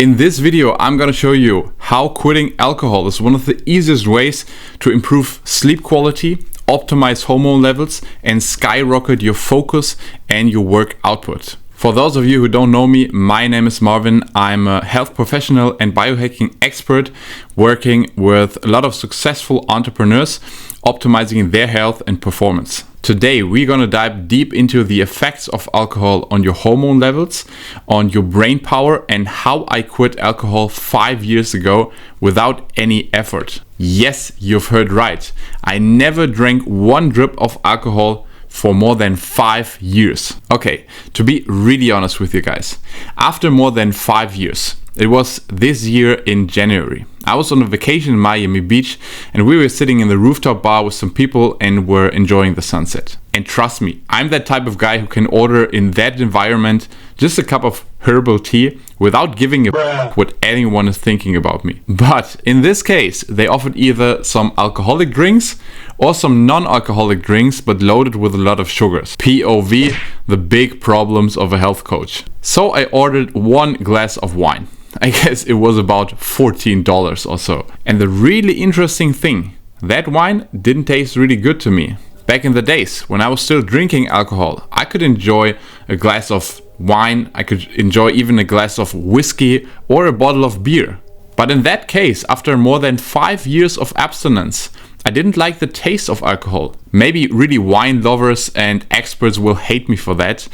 In this video, I'm gonna show you how quitting alcohol is one of the easiest ways to improve sleep quality, optimize hormone levels, and skyrocket your focus and your work output. For those of you who don't know me, my name is Marvin. I'm a health professional and biohacking expert working with a lot of successful entrepreneurs, optimizing their health and performance. Today, we're gonna dive deep into the effects of alcohol on your hormone levels, on your brain power, and how I quit alcohol 5 years ago without any effort. Yes, you've heard right. I never drank one drip of alcohol for more than 5 years. Okay, to be really honest with you guys, after more than 5 years, it was this year in January, I was on a vacation in Miami Beach and we were sitting in the rooftop bar with some people and were enjoying the sunset. And trust me, I'm that type of guy who can order in that environment just a cup of herbal tea without giving a what anyone is thinking about me. But in this case, they offered either some alcoholic drinks or some non-alcoholic drinks but loaded with a lot of sugars. POV, the big problems of a health coach. So I ordered one glass of wine. I guess it was about $14 or so. And the really interesting thing, that wine didn't taste really good to me. Back in the days when I was still drinking alcohol, I could enjoy a glass of wine, I could enjoy even a glass of whiskey or a bottle of beer. But in that case, after more than 5 years of abstinence, I didn't like the taste of alcohol. Maybe really wine lovers and experts will hate me for that.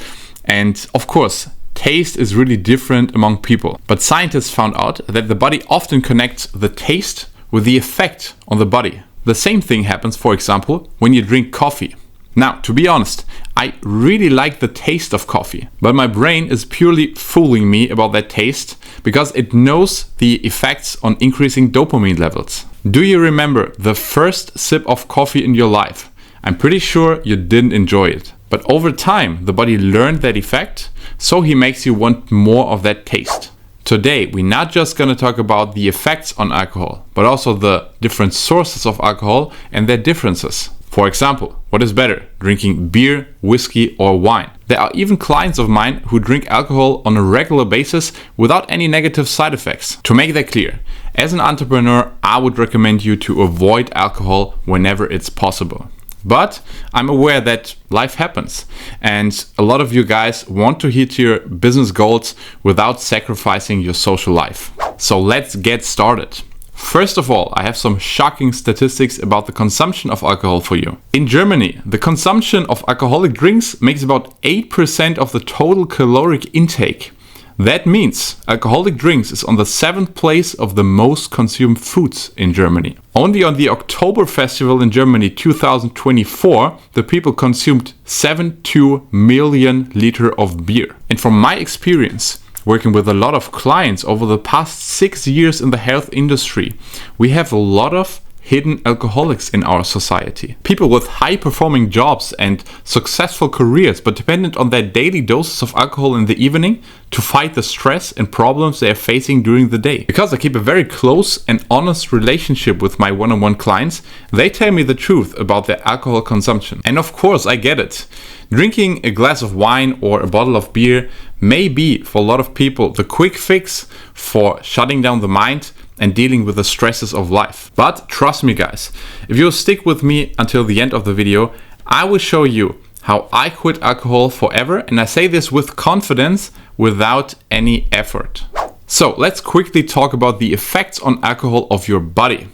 And of course, taste is really different among people. But scientists found out that the body often connects the taste with the effect on the body. The same thing happens, for example, when you drink coffee. Now, to be honest, I really like the taste of coffee, but my brain is purely fooling me about that taste because it knows the effects on increasing dopamine levels. Do you remember the first sip of coffee in your life? I'm pretty sure you didn't enjoy it. But over time, the body learned that effect, so he makes you want more of that taste. Today, we're not just gonna talk about the effects on alcohol, but also the different sources of alcohol and their differences. For example, what is better, drinking beer, whiskey, or wine? There are even clients of mine who drink alcohol on a regular basis without any negative side effects. To make that clear, as an entrepreneur, I would recommend you to avoid alcohol whenever it's possible. But I'm aware that life happens and a lot of you guys want to hit your business goals without sacrificing your social life. So let's get started. First of all, I have some shocking statistics about the consumption of alcohol for you. In Germany, the consumption of alcoholic drinks makes about 8% of the total caloric intake. That means alcoholic drinks is on the 7th place of the most consumed foods in Germany. Only on the October Festival in Germany 2024, the people consumed 72 million liters of beer. And from my experience, working with a lot of clients over the past 6 years in the health industry, we have a lot of hidden alcoholics in our society. People with high-performing jobs and successful careers, but dependent on their daily doses of alcohol in the evening to fight the stress and problems they are facing during the day. Because I keep a very close and honest relationship with my one-on-one clients, they tell me the truth about their alcohol consumption. And of course, I get it. Drinking a glass of wine or a bottle of beer may be, for a lot of people, the quick fix for shutting down the mind and dealing with the stresses of life. But trust me guys, if you'll stick with me until the end of the video, I will show you how I quit alcohol forever, and I say this with confidence without any effort. So let's quickly talk about the effects on alcohol of your body.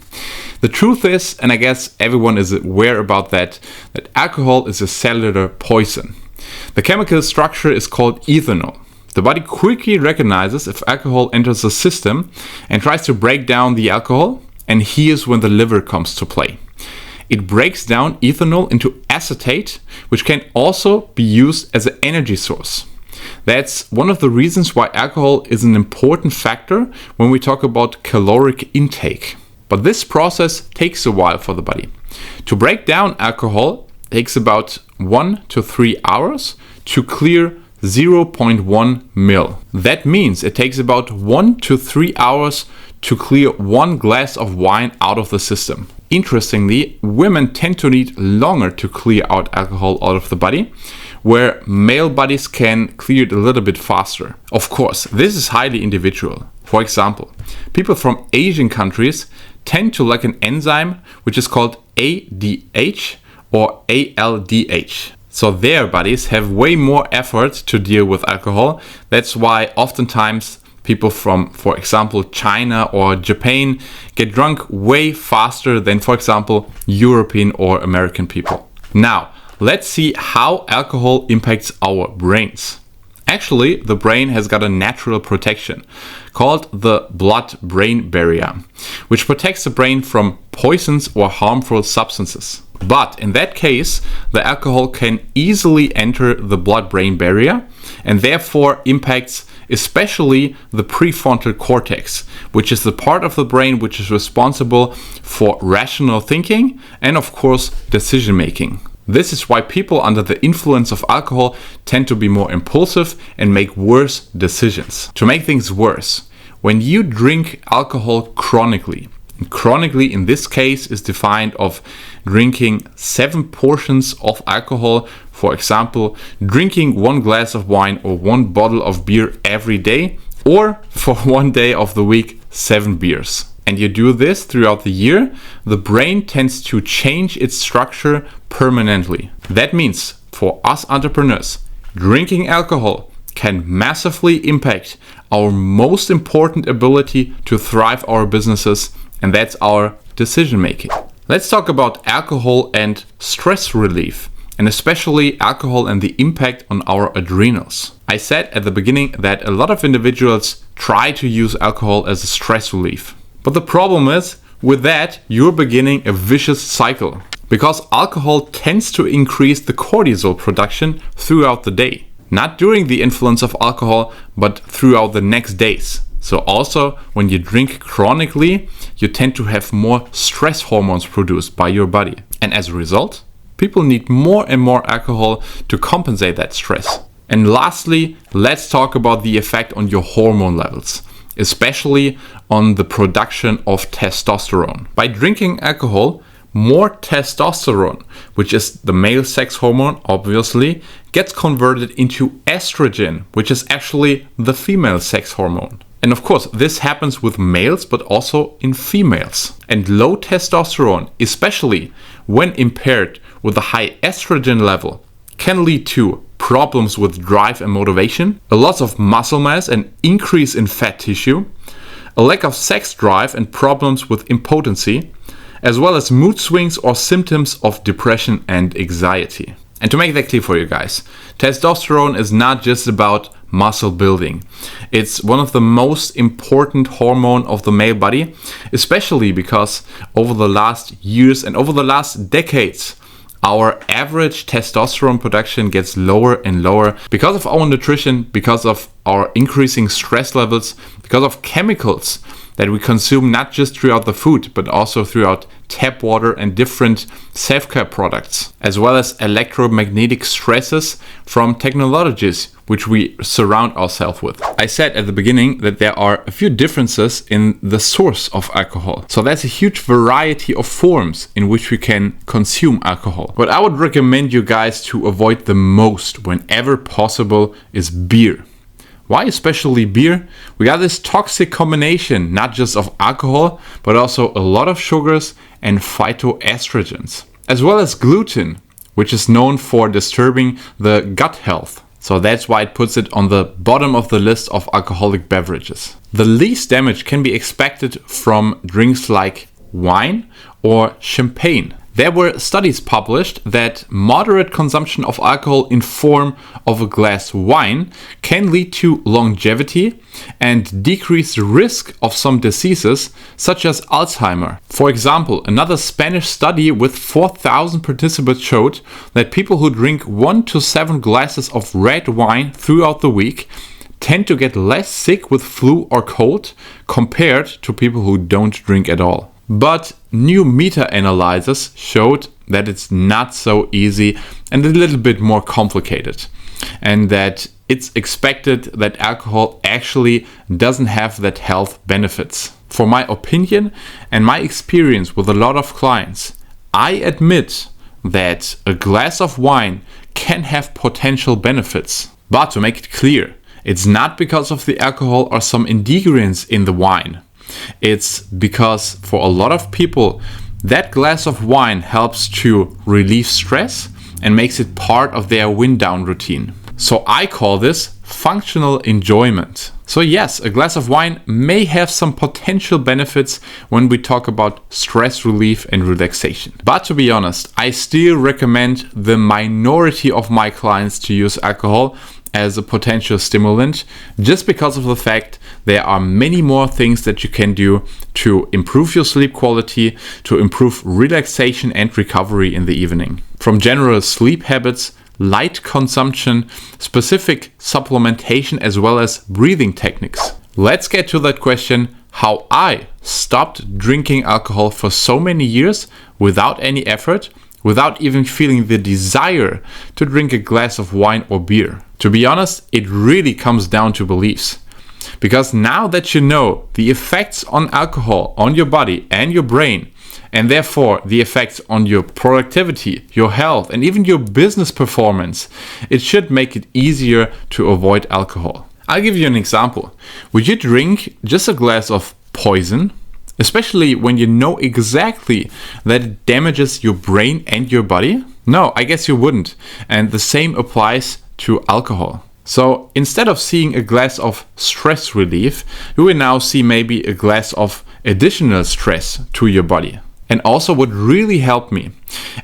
The truth is, and I guess everyone is aware about that alcohol is a cellular poison. The chemical structure is called ethanol. The body quickly recognizes if alcohol enters the system and tries to break down the alcohol, and here's when the liver comes to play. It breaks down ethanol into acetate, which can also be used as an energy source. That's one of the reasons why alcohol is an important factor when we talk about caloric intake. But this process takes a while for the body. To break down alcohol takes about 1 to 3 hours to clear 0.1 ml. That means it takes about 1 to 3 hours to clear 1 glass of wine out of the system. Interestingly, women tend to need longer to clear out alcohol out of the body, where male bodies can clear it a little bit faster. Of course, this is highly individual. For example, people from Asian countries tend to lack an enzyme which is called ADH or ALDH. So their bodies have way more effort to deal with alcohol. That's why oftentimes people from, for example, China or Japan get drunk way faster than, for example, European or American people. Now, let's see how alcohol impacts our brains. Actually, the brain has got a natural protection called the blood-brain barrier, which protects the brain from poisons or harmful substances. But in that case, the alcohol can easily enter the blood-brain barrier and therefore impacts especially the prefrontal cortex, which is the part of the brain which is responsible for rational thinking and, of course, decision making. This is why people under the influence of alcohol tend to be more impulsive and make worse decisions. To make things worse, when you drink alcohol chronically, chronically in this case is defined of drinking 7 portions of alcohol, for example, drinking 1 glass of wine or 1 bottle of beer every day, or for 1 day of the week, 7 beers. And you do this throughout the year, the brain tends to change its structure permanently. That means for us entrepreneurs, drinking alcohol can massively impact our most important ability to thrive our businesses, and that's our decision making. Let's talk about alcohol and stress relief, and especially alcohol and the impact on our adrenals. I said at the beginning that a lot of individuals try to use alcohol as a stress relief. But the problem is, with that, you're beginning a vicious cycle, because alcohol tends to increase the cortisol production throughout the day. Not during the influence of alcohol, but throughout the next days. So also, when you drink chronically, you tend to have more stress hormones produced by your body. And as a result, people need more and more alcohol to compensate that stress. And lastly, let's talk about the effect on your hormone levels, especially on the production of testosterone. By drinking alcohol, more testosterone, which is the male sex hormone, obviously, gets converted into estrogen, which is actually the female sex hormone. And of course, this happens with males, but also in females. And low testosterone, especially when impaired with a high estrogen level, can lead to problems with drive and motivation, a loss of muscle mass and increase in fat tissue, a lack of sex drive and problems with impotency, as well as mood swings or symptoms of depression and anxiety. And to make that clear for you guys, testosterone is not just about muscle building. It's one of the most important hormone of the male body, especially because over the last years and over the last decades, our average testosterone production gets lower and lower because of our nutrition, because of our increasing stress levels, because of chemicals that we consume not just throughout the food, but also throughout tap water and different self-care products, as well as electromagnetic stresses from technologies which we surround ourselves with. I said at the beginning that there are a few differences in the source of alcohol. So there's a huge variety of forms in which we can consume alcohol. What I would recommend you guys to avoid the most whenever possible is beer. Why especially beer? We got this toxic combination, not just of alcohol, but also a lot of sugars and phytoestrogens, as well as gluten, which is known for disturbing the gut health. So that's why it puts it on the bottom of the list of alcoholic beverages. The least damage can be expected from drinks like wine or champagne. There were studies published that moderate consumption of alcohol in form of a glass of wine can lead to longevity and decrease the risk of some diseases such as Alzheimer. For example, another Spanish study with 4,000 participants showed that people who drink 1 to 7 glasses of red wine throughout the week tend to get less sick with flu or cold compared to people who don't drink at all. But new meta-analyses showed that it's not so easy and a little bit more complicated, and that it's expected that alcohol actually doesn't have that health benefits. For my opinion and my experience with a lot of clients, I admit that a glass of wine can have potential benefits. But to make it clear, it's not because of the alcohol or some ingredients in the wine. It's because for a lot of people, that glass of wine helps to relieve stress and makes it part of their wind down routine. So I call this functional enjoyment. So yes, a glass of wine may have some potential benefits when we talk about stress relief and relaxation. But to be honest, I still recommend the minority of my clients to use alcohol as a potential stimulant, just because of the fact there are many more things that you can do to improve your sleep quality, to improve relaxation and recovery in the evening. From general sleep habits, light consumption, specific supplementation, as well as breathing techniques. Let's get to that question, how I stopped drinking alcohol for so many years without any effort, without even feeling the desire to drink a glass of wine or beer. To be honest, it really comes down to beliefs. Because now that you know the effects on alcohol on your body and your brain, and therefore the effects on your productivity, your health, and even your business performance, it should make it easier to avoid alcohol. I'll give you an example. Would you drink just a glass of poison? Especially when you know exactly that it damages your brain and your body? No, I guess you wouldn't. And the same applies to alcohol. So instead of seeing a glass of stress relief, you will now see maybe a glass of additional stress to your body. And also what really helped me,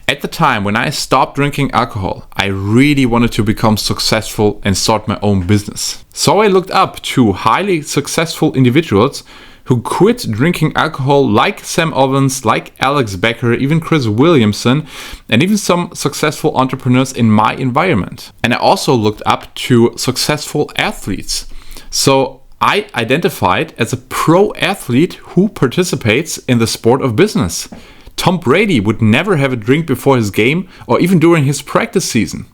at the time when I stopped drinking alcohol, I really wanted to become successful and start my own business. So I looked up to highly successful individuals who quit drinking alcohol, like Sam Ovens, like Alex Becker, even Chris Williamson, and even some successful entrepreneurs in my environment. And I also looked up to successful athletes. So I identified as a pro athlete who participates in the sport of business. Tom Brady would never have a drink before his game or even during his practice season.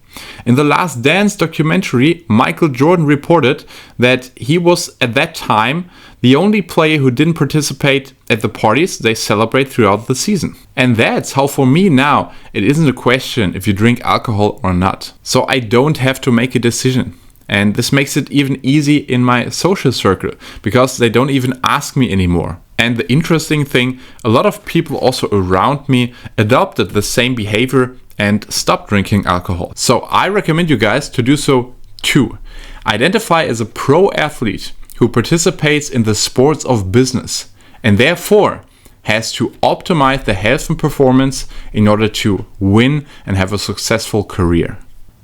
In the Last Dance documentary, Michael Jordan reported that he was at that time the only player who didn't participate at the parties they celebrate throughout the season. And that's how for me now, it isn't a question if you drink alcohol or not. So I don't have to make a decision. And this makes it even easy in my social circle because they don't even ask me anymore. And the interesting thing, a lot of people also around me adopted the same behavior and stopped drinking alcohol. So I recommend you guys to do so too. Identify as a pro athlete who participates in the sports of business and therefore has to optimize their health and performance in order to win and have a successful career.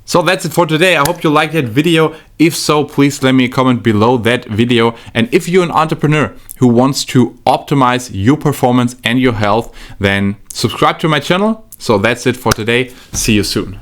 So that's it for today. I hope you liked that video. If so, please let me a comment below that video. And if you're an entrepreneur who wants to optimize your performance and your health, then subscribe to my channel. So that's it for today. See you soon.